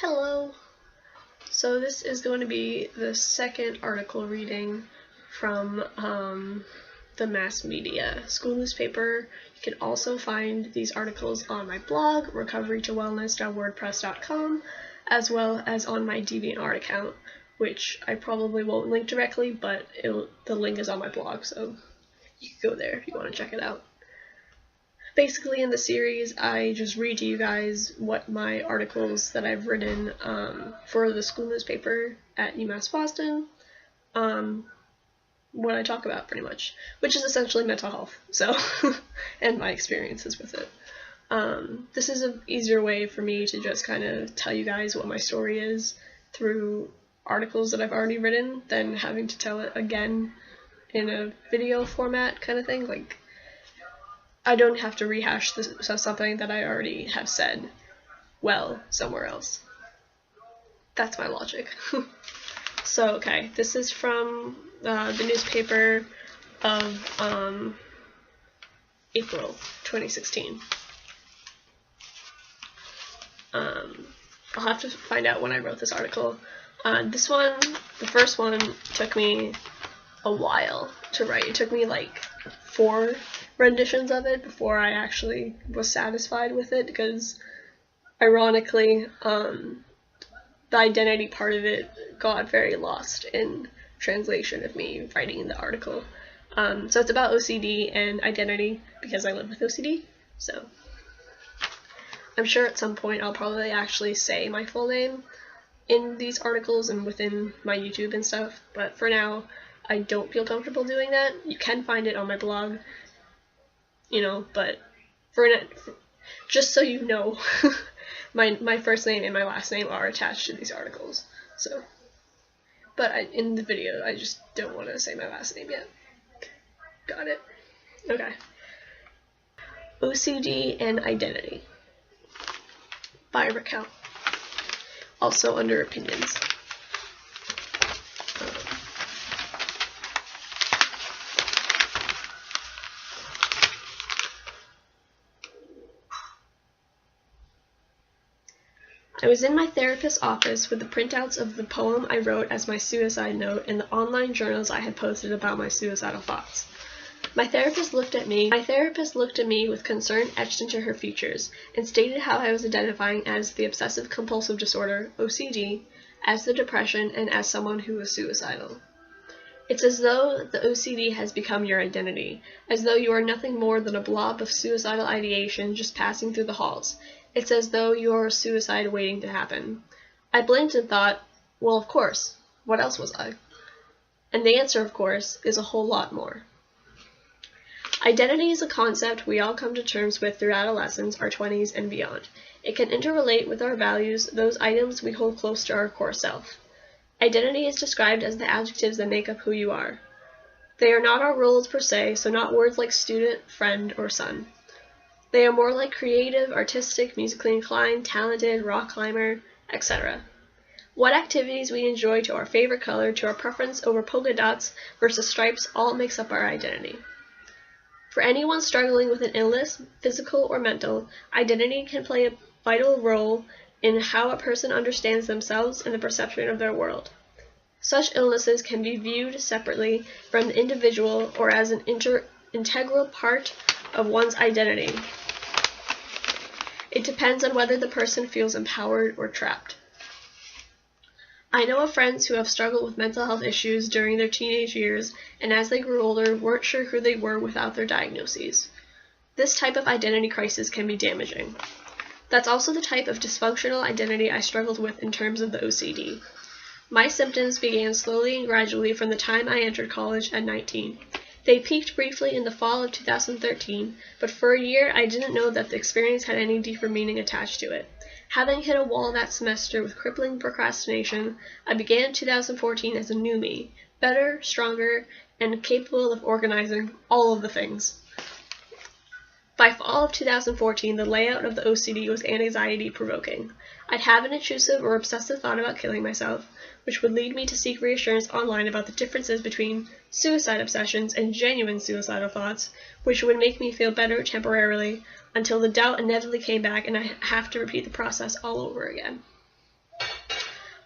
Hello! So this is going to be the second article reading from the mass media school newspaper. You can also find these articles on my blog, recoverytowellness.wordpress.com, as well as on my DeviantArt account, which I probably won't link directly, but the link is on my blog, so you can go there if you want to check it out. Basically, in the series, I just read to you guys what my articles that I've written for the school newspaper at UMass Boston, what I talk about pretty much, which is essentially mental health, so, and my experiences with it. This is an easier way for me to just kind of tell you guys what my story is through articles that I've already written than having to tell it again in a video format kind of thing. Like, I don't have to rehash something that I already have said well somewhere else. That's my logic. So, okay, this is from the newspaper of April 2016. I'll have to find out when I wrote this article. This one, the first one, took me a while to write. It took me like 4 renditions of it before I actually was satisfied with it, because ironically the identity part of it got very lost in translation of me writing the article. So it's about OCD and identity because I live with OCD, so I'm sure at some point I'll probably actually say my full name in these articles and within my YouTube and stuff, but for now I don't feel comfortable doing that. You can find it on my blog, you know, but just so you know, my first name and my last name are attached to these articles. So, but in the video, I just don't want to say my last name yet. Got it? Okay. OCD and Identity by Raquel. Also under opinions. I was in my therapist's office with the printouts of the poem I wrote as my suicide note and the online journals I had posted about my suicidal thoughts. My therapist looked at me with concern etched into her features and stated how I was identifying as the obsessive-compulsive disorder, OCD, as the depression, and as someone who was suicidal. It's as though the OCD has become your identity, as though you are nothing more than a blob of suicidal ideation just passing through the halls. It's as though you are a suicide waiting to happen. I blinked and thought, well, of course. What else was I? And the answer, of course, is a whole lot more. Identity is a concept we all come to terms with through adolescence, our 20s, and beyond. It can interrelate with our values, those items we hold close to our core self. Identity is described as the adjectives that make up who you are. They are not our roles per se, so not words like student, friend, or son. They are more like creative, artistic, musically inclined, talented, rock climber, etc. What activities we enjoy, to our favorite color, to our preference over polka dots versus stripes, all makes up our identity. For anyone struggling with an illness, physical or mental, identity can play a vital role in how a person understands themselves and the perception of their world. Such illnesses can be viewed separately from the individual or as an integral part of one's identity. It depends on whether the person feels empowered or trapped. I know of friends who have struggled with mental health issues during their teenage years and as they grew older weren't sure who they were without their diagnoses. This type of identity crisis can be damaging. That's also the type of dysfunctional identity I struggled with in terms of the OCD. My symptoms began slowly and gradually from the time I entered college at 19. They peaked briefly in the fall of 2013, but for a year I didn't know that the experience had any deeper meaning attached to it. Having hit a wall that semester with crippling procrastination, I began 2014 as a new me, better, stronger, and capable of organizing all of the things. By fall of 2014, the layout of the OCD was anxiety-provoking. I'd have an intrusive or obsessive thought about killing myself, which would lead me to seek reassurance online about the differences between suicide obsessions and genuine suicidal thoughts, which would make me feel better temporarily, until the doubt inevitably came back and I have to repeat the process all over again.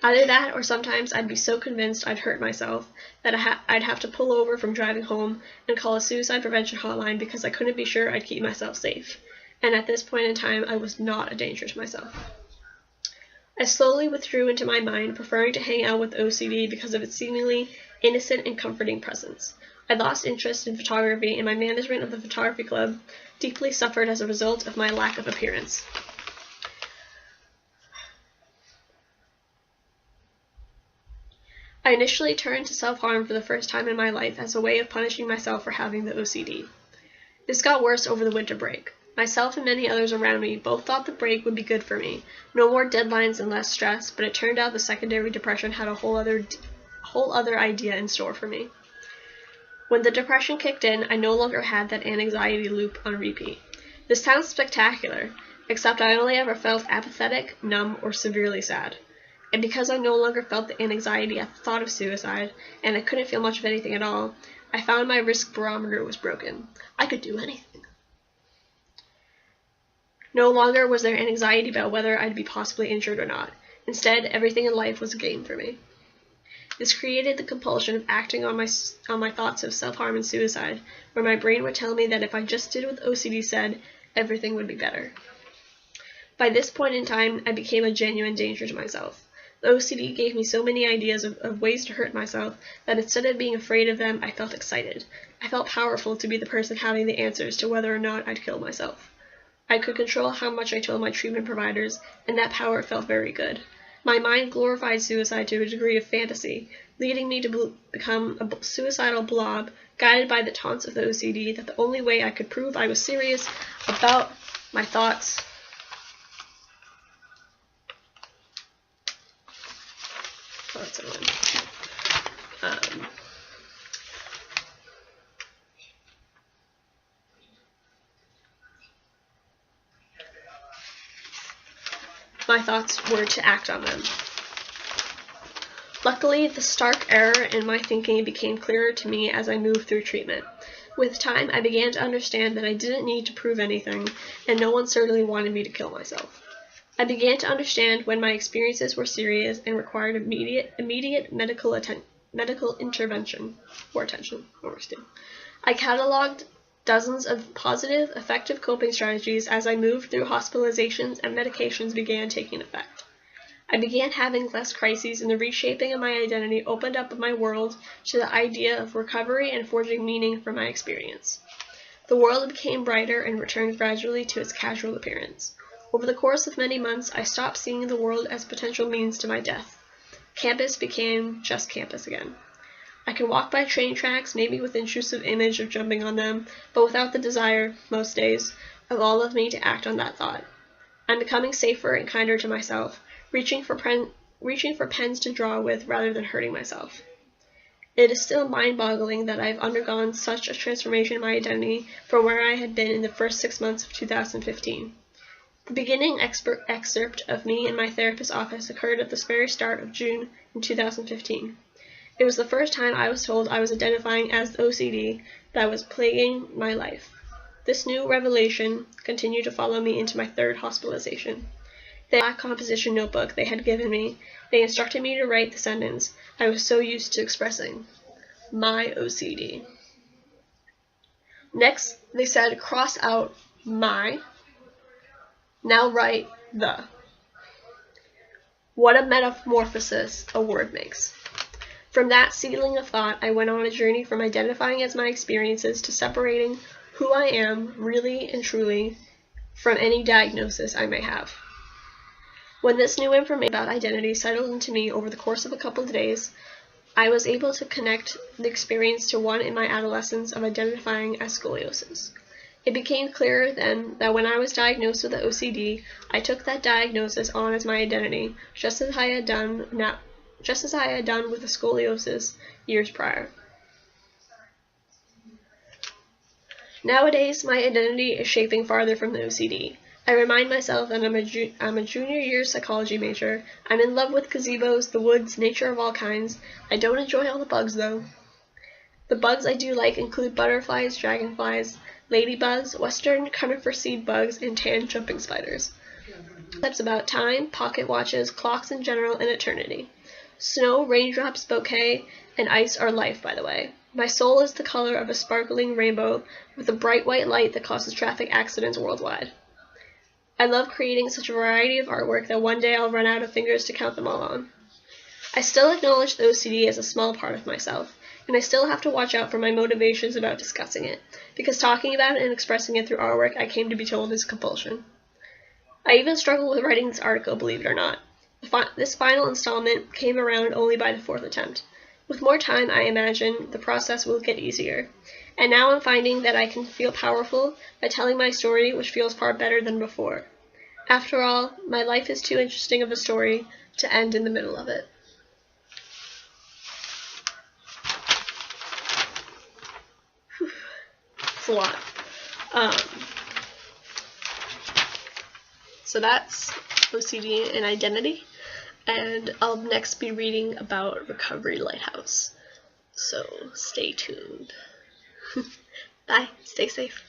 Either that, or sometimes I'd be so convinced I'd hurt myself that I'd have to pull over from driving home and call a suicide prevention hotline because I couldn't be sure I'd keep myself safe. And at this point in time, I was not a danger to myself. I slowly withdrew into my mind, preferring to hang out with OCD because of its seemingly innocent and comforting presence. I lost interest in photography, and my management of the photography club deeply suffered as a result of my lack of appearance. I initially turned to self-harm for the first time in my life as a way of punishing myself for having the OCD. This got worse over the winter break. Myself and many others around me both thought the break would be good for me. No more deadlines and less stress, but it turned out the secondary depression had a whole other idea in store for me. When the depression kicked in, I no longer had that anxiety loop on repeat. This sounds spectacular, except I only ever felt apathetic, numb, or severely sad. And because I no longer felt the anxiety at the thought of suicide, and I couldn't feel much of anything at all, I found my risk barometer was broken. I could do anything. No longer was there anxiety about whether I'd be possibly injured or not. Instead, everything in life was a game for me. This created the compulsion of acting on my thoughts of self-harm and suicide, where my brain would tell me that if I just did what OCD said, everything would be better. By this point in time, I became a genuine danger to myself. The OCD gave me so many ideas of ways to hurt myself that instead of being afraid of them, I felt excited. I felt powerful to be the person having the answers to whether or not I'd kill myself. I could control how much I told my treatment providers, and that power felt very good. My mind glorified suicide to a degree of fantasy, leading me to become a suicidal blob, guided by the taunts of the OCD that the only way I could prove I was serious about my thoughts were to act on them. Luckily, the stark error in my thinking became clearer to me as I moved through treatment. With time, I began to understand that I didn't need to prove anything, and no one certainly wanted me to kill myself. I began to understand when my experiences were serious and required immediate medical intervention or attention. I cataloged dozens of positive, effective coping strategies as I moved through hospitalizations and medications began taking effect. I began having less crises, and the reshaping of my identity opened up my world to the idea of recovery and forging meaning from my experience. The world became brighter and returned gradually to its casual appearance. Over the course of many months, I stopped seeing the world as potential means to my death. Campus became just campus again. I can walk by train tracks, maybe with intrusive image of jumping on them, but without the desire, most days, of all of me to act on that thought. I'm becoming safer and kinder to myself, reaching for pens to draw with rather than hurting myself. It is still mind-boggling that I've undergone such a transformation in my identity from where I had been in the first 6 months of 2015. The beginning excerpt of me in my therapist's office occurred at the very start of June in 2015. It was the first time I was told I was identifying as the OCD that was plaguing my life. This new revelation continued to follow me into my third hospitalization. The black composition notebook they had given me, they instructed me to write the sentence I was so used to expressing: my OCD. Next, they said cross out my, now write the. What a metamorphosis a word makes. From that seedling of thought, I went on a journey from identifying as my experiences to separating who I am really and truly from any diagnosis I may have. When this new information about identity settled into me over the course of a couple of days, I was able to connect the experience to one in my adolescence of identifying as scoliosis. It became clearer then that when I was diagnosed with the OCD, I took that diagnosis on as my identity, just as I had done with the scoliosis years prior. Nowadays, my identity is shaping farther from the OCD. I remind myself that I'm a junior year psychology major. I'm in love with gazebos, the woods, nature of all kinds. I don't enjoy all the bugs, though. The bugs I do like include butterflies, dragonflies, ladybugs, western conifer seed bugs, and tan jumping spiders. Concepts about time, pocket watches, clocks in general, and eternity. Snow, raindrops, bouquet, and ice are life, by the way. My soul is the color of a sparkling rainbow with a bright white light that causes traffic accidents worldwide. I love creating such a variety of artwork that one day I'll run out of fingers to count them all on. I still acknowledge the OCD as a small part of myself, and I still have to watch out for my motivations about discussing it, because talking about it and expressing it through artwork I came to be told is compulsion. I even struggled with writing this article, believe it or not. This final installment came around only by the 4th attempt. With more time, I imagine, the process will get easier. And now I'm finding that I can feel powerful by telling my story, which feels far better than before. After all, my life is too interesting of a story to end in the middle of it. Whew. It's a lot. So that's OCD and Identity. And I'll next be reading about Recovery Lighthouse. So stay tuned. Bye. Stay safe.